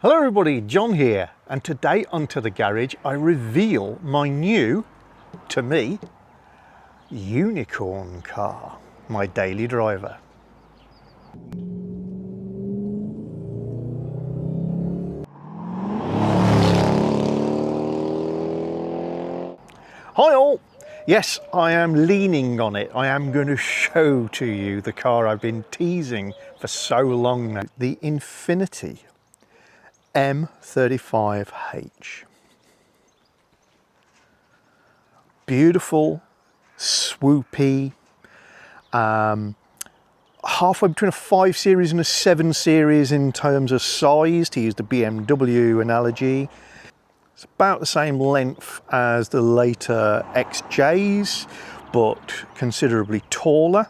Hello everybody, John here, and today onto the garage I reveal my new, to me, unicorn car, my daily driver. Hi all! Yes, I am leaning on it. I am going to show to you the car I've been teasing for so long now, the Infiniti M35h. Beautiful, swoopy, halfway between a 5 Series and a 7 Series in terms of size, to use the BMW analogy. It's about the same length as the later XJs, but considerably taller.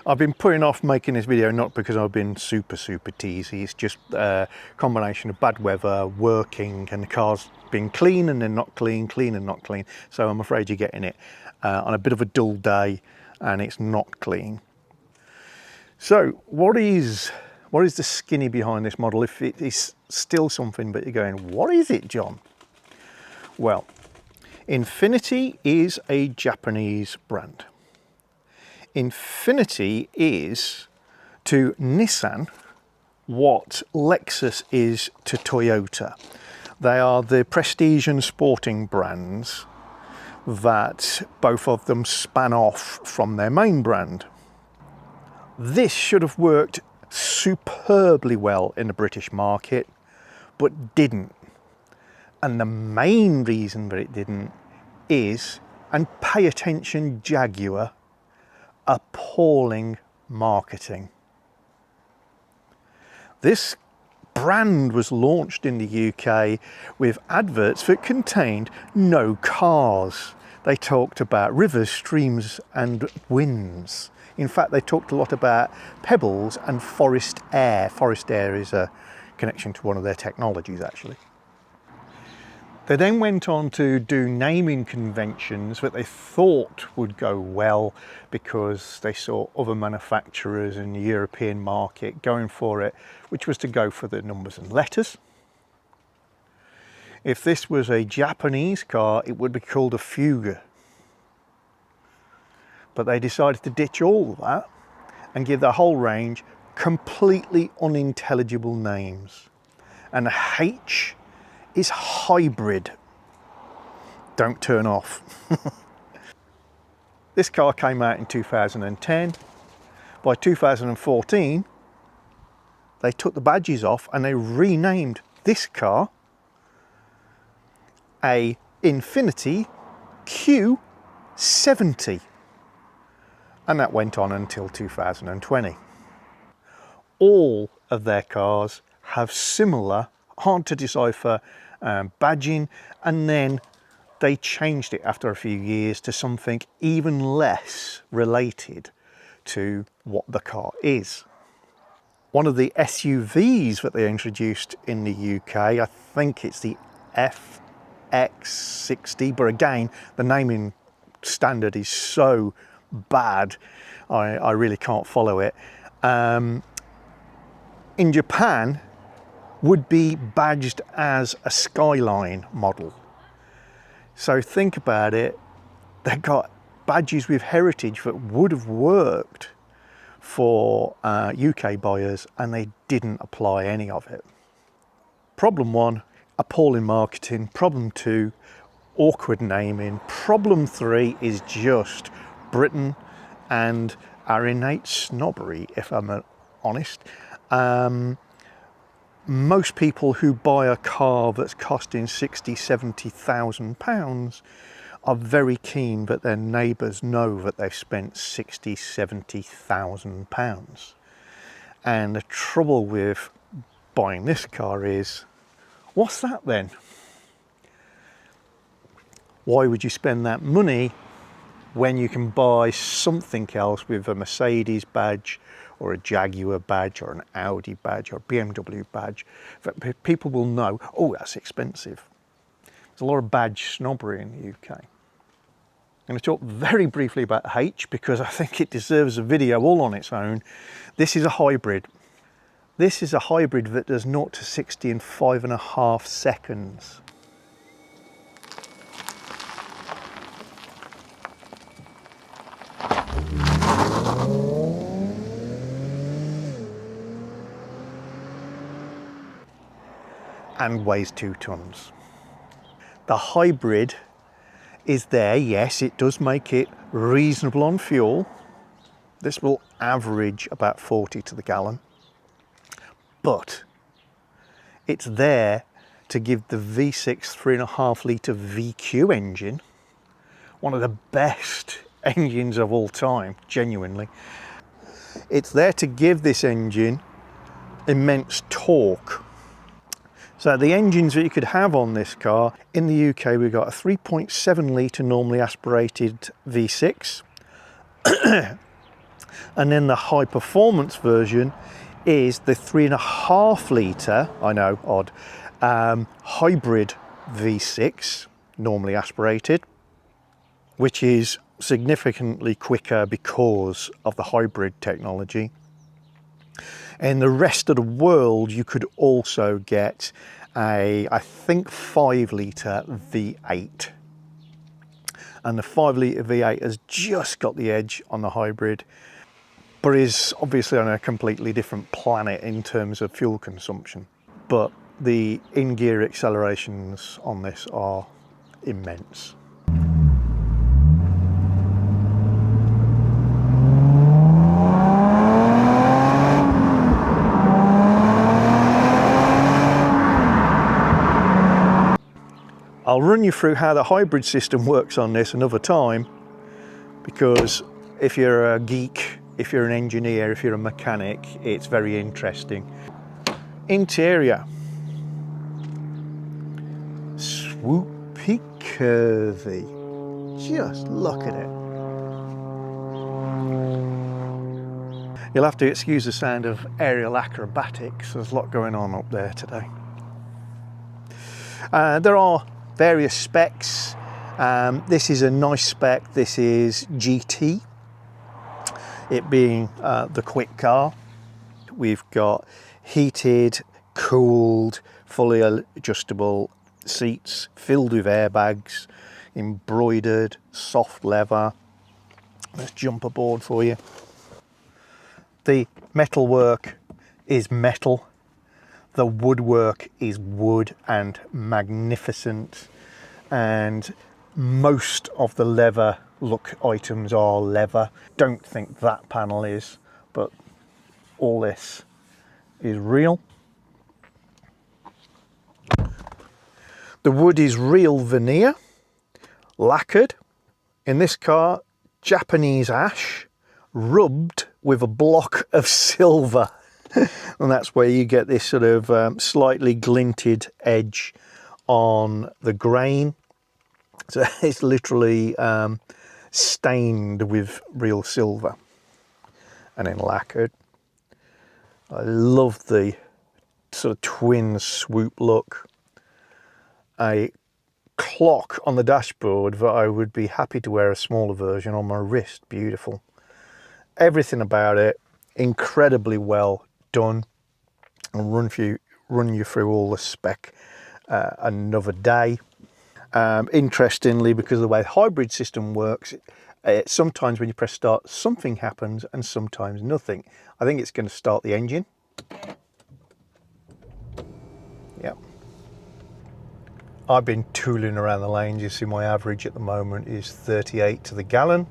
I've been putting off making this video not because I've been super teasy, it's just a combination of bad weather, working, and the car's been clean and then not clean, clean and not clean. So I'm afraid you're getting it on a bit of a dull day and it's not clean. So what is the skinny behind this model, if it is still something but you're going, what is it, John? Well, Infiniti is a Japanese brand. Infiniti is to Nissan what Lexus is to Toyota. They are the prestige and sporting brands that both of them span off from their main brand. This should have worked superbly well in the British market, but didn't. And the main reason that it didn't is, and pay attention Jaguar, appalling marketing. This brand was launched in the UK with adverts that contained no cars. They talked about rivers, streams and winds. In fact, they talked a lot about pebbles and forest air. Forest air is a connection to one of their technologies, actually. They then went on to do naming conventions that they thought would go well because they saw other manufacturers in the European market going for it, which was to go for the numbers and letters. If this was a Japanese car, it would be called a Fuga. But they decided to ditch all of that and give the whole range completely unintelligible names. And the H is hybrid. Don't turn off. This car came out in 2010. By 2014, they took the badges off and they renamed this car a Infiniti Q70. And that went on until 2020. All of their cars have similar, hard to decipher badging, and then they changed it after a few years to something even less related to what the car is. One of the SUVs that they introduced in the UK, I think it's the FX60, but again, the naming standard is so bad, I really can't follow it. In Japan, would be badged as a Skyline model. So think about it, they've got badges with heritage that would have worked for UK buyers and they didn't apply any of it. Problem one, appalling marketing. Problem two, awkward naming. Problem three is just Britain and our innate snobbery, if I'm honest. Most people who buy a car that's costing £60,000–70,000 are very keen that their neighbours know that they've spent £60,000–70,000. And the trouble with buying this car is, what's that then? Why would you spend that money when you can buy something else with a Mercedes badge or a Jaguar badge or an Audi badge or a BMW badge that people will know, oh, that's expensive. There's a lot of badge snobbery in the UK. I'm going to talk very briefly about H because I think it deserves a video all on its own. This is a hybrid. This is a hybrid that does 0 to 60 in 5.5 seconds. And weighs 2 tons. The hybrid is there, yes, it does make it reasonable on fuel. This will average about 40 to the gallon, but it's there to give the V6 3.5 litre VQ engine, one of the best engines of all time, genuinely. It's there to give this engine immense torque. So the engines that you could have on this car, in the UK we've got a 3.7 litre normally aspirated V6, and then the high performance version is the 3.5 litre, I know, odd, hybrid V6, normally aspirated, which is significantly quicker because of the hybrid technology. In the rest of the world, you could also get a, I think, 5 litre V8. And the 5 litre V8 has just got the edge on the hybrid, but is obviously on a completely different planet in terms of fuel consumption. But the in-gear accelerations on this are immense. I'll run you through how the hybrid system works on this another time, because if you're a geek, if you're an engineer, if you're a mechanic, it's very interesting. Interior. Swoopy curvy. Just look at it. You'll have to excuse the sound of aerial acrobatics. There's a lot going on up there today. There are various specs. This is a nice spec. This is GT, it being the quick car. We've got heated, cooled, fully adjustable seats filled with airbags, embroidered, soft leather. Let's jump aboard for you. The metalwork is metal. The woodwork is wood and magnificent, and most of the leather look items are leather. Don't think that panel is, but all this is real. The wood is real veneer, lacquered. In this car, Japanese ash, rubbed with a block of silver. And that's where you get this sort of slightly glinted edge on the grain. So it's literally stained with real silver and then lacquered. I love the sort of twin swoop look. A clock on the dashboard that I would be happy to wear a smaller version on my wrist. Beautiful. Everything about it incredibly well done. I'll run you through all the spec another day. Interestingly, because of the way the hybrid system works, sometimes when you press start, something happens and sometimes nothing. I think it's going to start the engine. Yep. I've been tooling around the lanes. You see my average at the moment is 38 to the gallon.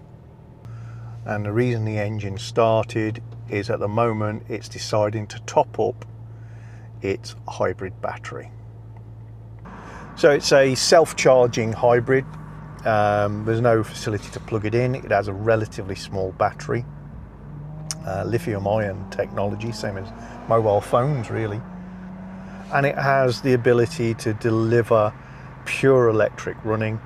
And the reason the engine started is at the moment it's deciding to top up its hybrid battery. So it's a self-charging hybrid. There's no facility to plug it in. It has a relatively small battery. Lithium-ion technology, same as mobile phones really. And it has the ability to deliver pure electric running,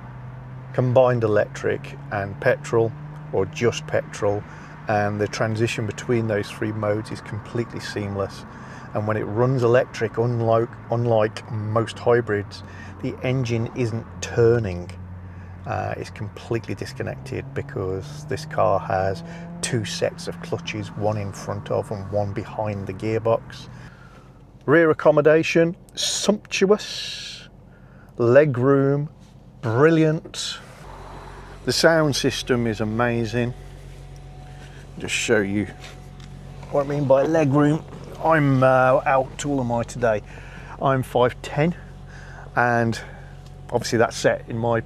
combined electric and petrol, or just petrol, and the transition between those three modes is completely seamless. And when it runs electric, unlike most hybrids, the engine isn't turning. It's completely disconnected because this car has two sets of clutches, one in front of and one behind the gearbox. Rear accommodation, sumptuous. Leg room, brilliant. The sound system is amazing. Just show you what I mean by leg room. I'm how tall am I today? I'm 5'10", and obviously that's set in my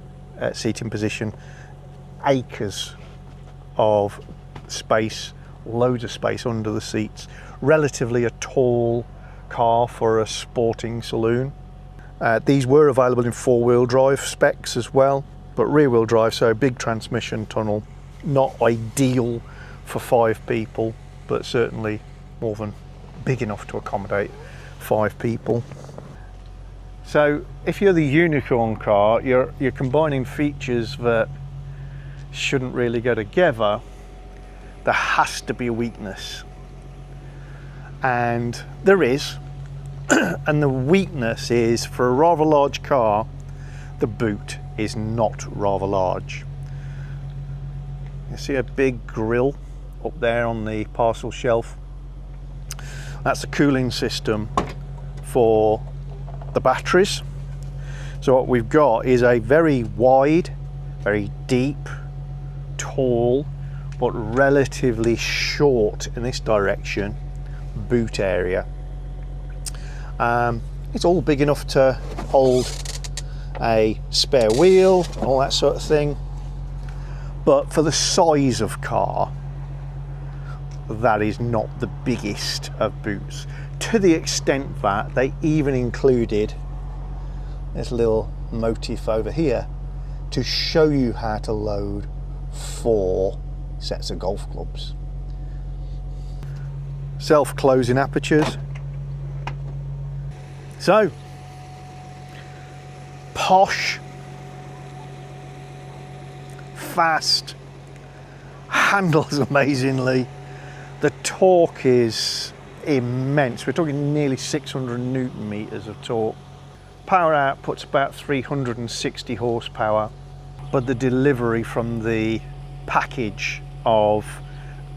seating position. Acres of space, loads of space under the seats. Relatively a tall car for a sporting saloon. These were available in 4-wheel drive specs as well, but rear-wheel drive, so big transmission tunnel. Not ideal for 5 people, but certainly more than big enough to accommodate 5 people. So if you're the unicorn car, you're combining features that shouldn't really go together. There has to be a weakness, and there is. And the weakness is, for a rather large car, the boot is not rather large. You see a big grille up there on the parcel shelf? That's the cooling system for the batteries. So what we've got is a very wide, very deep, tall, but relatively short in this direction boot area. It's all big enough to hold a spare wheel and all that sort of thing, but for the size of car, that is not the biggest of boots, to the extent that they even included this little motif over here to show you how to load 4 sets of golf clubs. Self-closing apertures. So, posh, fast, handles amazingly. The torque is immense. We're talking nearly 600 Newton meters of torque. Power output's about 360 horsepower, but the delivery from the package of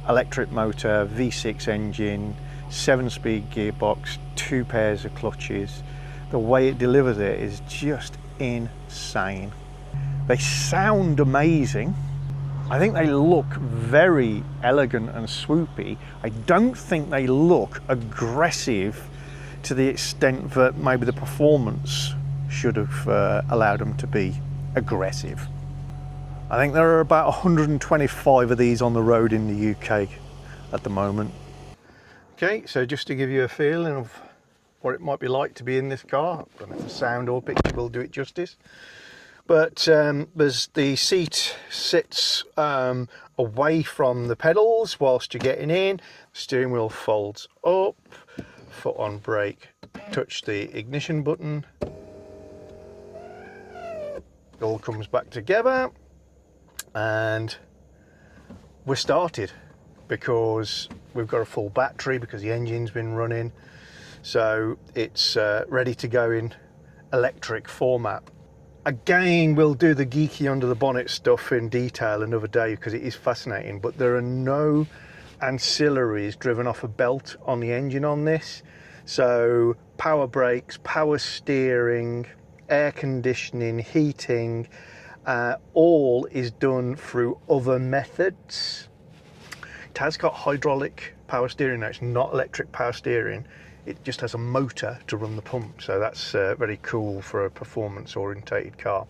electric motor, V6 engine, 7-speed gearbox, 2 pairs of clutches, the way it delivers it is just insane. They sound amazing. I think they look very elegant and swoopy. I don't think they look aggressive to the extent that maybe the performance should have allowed them to be aggressive. I think there are about 125 of these on the road in the UK at the moment. Okay, so just to give you a feeling of what it might be like to be in this car, I don't know if the sound or picture will do it justice, but the seat sits away from the pedals whilst you're getting in. Steering wheel folds up, foot on brake, touch the ignition button, it all comes back together, and we're started because we've got a full battery because the engine's been running, so it's ready to go in electric format. Again, we'll do the geeky under the bonnet stuff in detail another day because it is fascinating, but there are no ancillaries driven off a belt on the engine on this. So power brakes, power steering, air conditioning, heating, all is done through other methods. It has got hydraulic power steering now, it's not electric power steering. It just has a motor to run the pump, so that's very cool for a performance orientated car.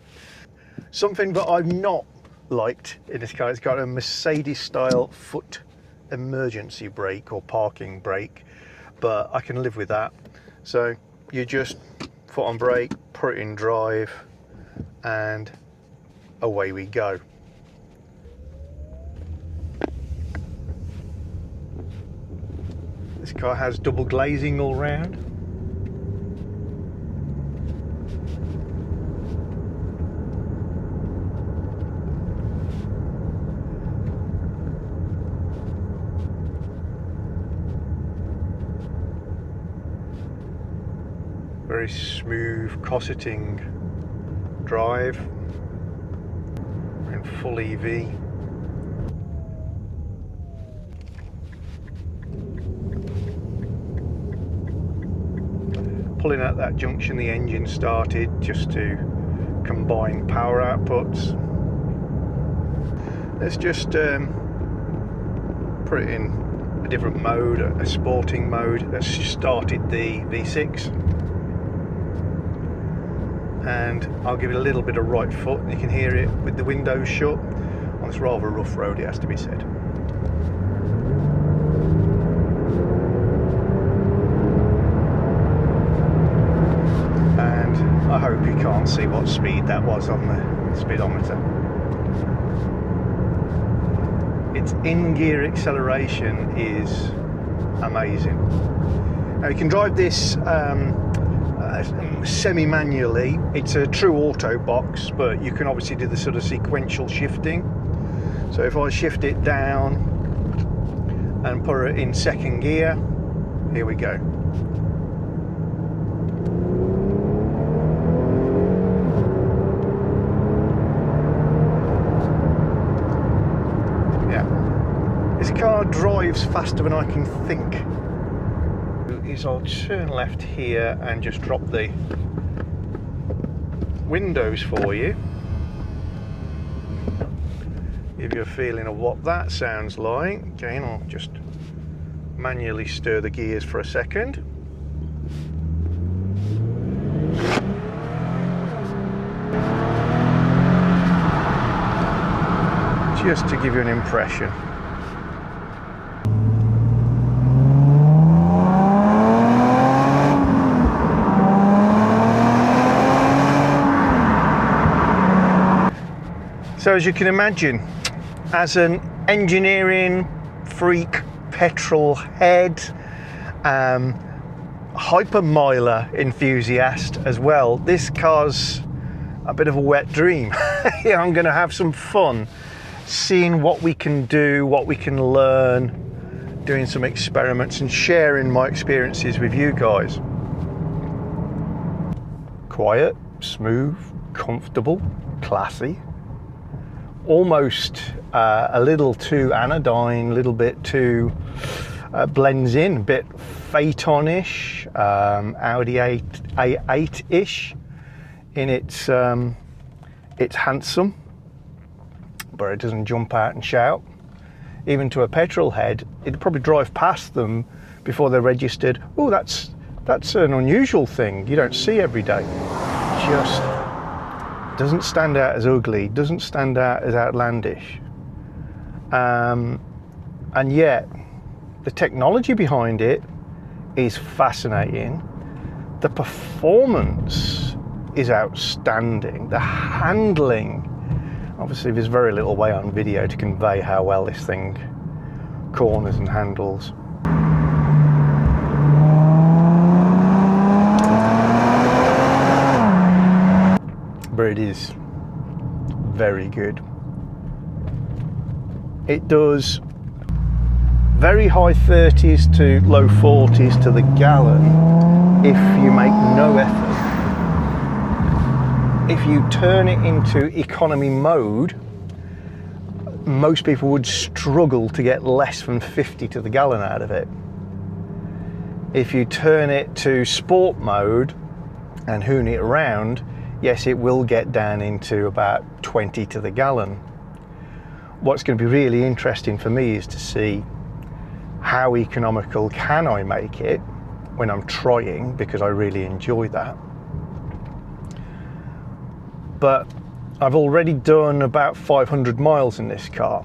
Something that I've not liked in this car, it's got a Mercedes style foot emergency brake or parking brake, but I can live with that. So you just foot on brake, put it in drive, and away we go. This car has double glazing all round. Very smooth cosseting drive. We're in full EV. pulling out that junction, the engine started just to combine power outputs. Let's just put it in a different mode, a sporting mode. Let's started the V6, and I'll give it a little bit of right foot. You can hear it with the windows shut. On this rather rough road, it has to be said. And I hope you can't see what speed that was on the speedometer. Its in-gear acceleration is amazing. Now you can drive this semi-manually. It's a true auto box, but you can obviously do the sort of sequential shifting. So if I shift it down and put it in second gear, here we go. This car drives faster than I can think. I'll turn left here and just drop the windows for you. Give you a feeling of what that sounds like. Again, I'll just manually stir the gears for a second. Just to give you an impression. So as you can imagine, as an engineering freak, petrol head, hypermiler enthusiast as well, this car's a bit of a wet dream. Yeah, I'm going to have some fun seeing what we can do, what we can learn, doing some experiments and sharing my experiences with you guys. Quiet, smooth, comfortable, classy. Almost a little too anodyne, a little bit too blends in, a bit Phaeton-ish, Audi A8-ish in its handsome, but it doesn't jump out and shout. Even to a petrol head, it'd probably drive past them before they're registered. Oh, that's an unusual thing you don't see every day. Just doesn't stand out as ugly, doesn't stand out as outlandish, and yet the technology behind it is fascinating. The performance is outstanding. The handling, obviously there's very little way on video to convey how well this thing corners and handles. But it is very good. It does very high 30s to low 40s to the gallon if you make no effort. If you turn it into economy mode, most people would struggle to get less than 50 to the gallon out of it. If you turn it to sport mode and hoon it around, yes, it will get down into about 20 to the gallon. What's going to be really interesting for me is to see how economical can I make it when I'm trying, because I really enjoy that. But I've already done about 500 miles in this car,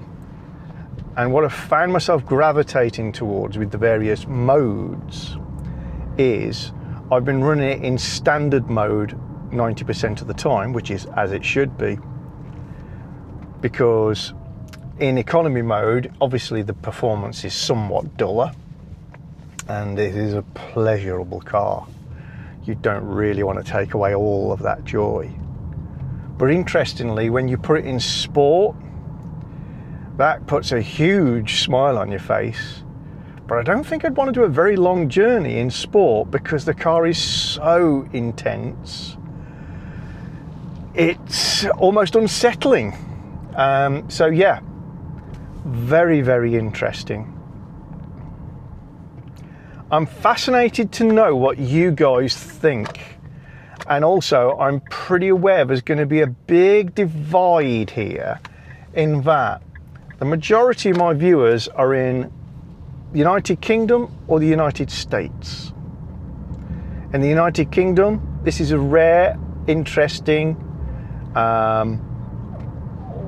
and what I've found myself gravitating towards with the various modes is I've been running it in standard mode 90% of the time, which is as it should be, because in economy mode obviously the performance is somewhat duller, and it is a pleasurable car. You don't really want to take away all of that joy. But interestingly, when you put it in sport, that puts a huge smile on your face. But I don't think I'd want to do a very long journey in sport, because the car is so intense. It's almost unsettling. So yeah, very, very interesting. I'm fascinated to know what you guys think. And also, I'm pretty aware there's going to be a big divide here in that the majority of my viewers are in the United Kingdom or the United States. In the United Kingdom, this is a rare, interesting,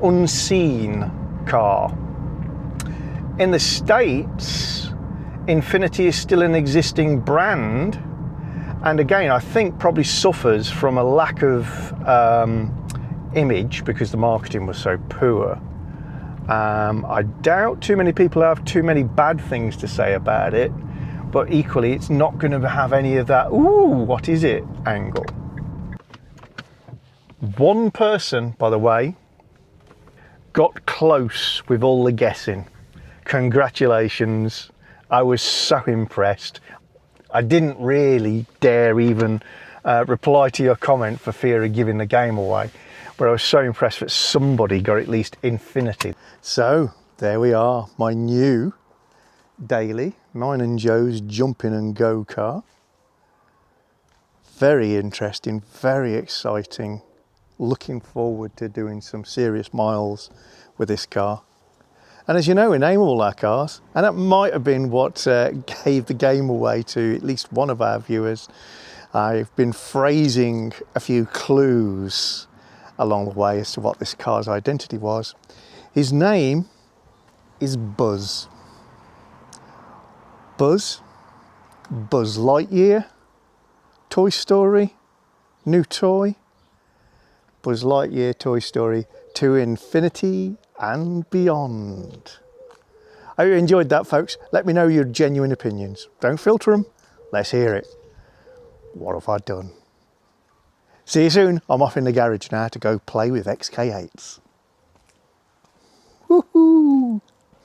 unseen car. In the States, Infiniti is still an existing brand, and again, I think probably suffers from a lack of image because the marketing was so poor. I doubt too many people have too many bad things to say about it, but equally it's not going to have any of that, ooh, what is it angle. One person, by the way, got close with all the guessing. Congratulations. I was so impressed. I didn't really dare even reply to your comment for fear of giving the game away, but I was so impressed that somebody got at least Infiniti. So there we are, my new daily, mine and Joe's jumping and go car. Very interesting, very exciting. Looking forward to doing some serious miles with this car. And as you know, we name all our cars, and that might have been what gave the game away to at least one of our viewers. I've been phrasing a few clues along the way as to what this car's identity was. His name is Buzz. Buzz Lightyear, Toy Story, new toy, Buzz Lightyear, Toy Story, to infinity and beyond. I hope you enjoyed that, folks. Let me know your genuine opinions. Don't filter them. Let's hear it. What have I done? See you soon. I'm off in the garage now to go play with XK8s.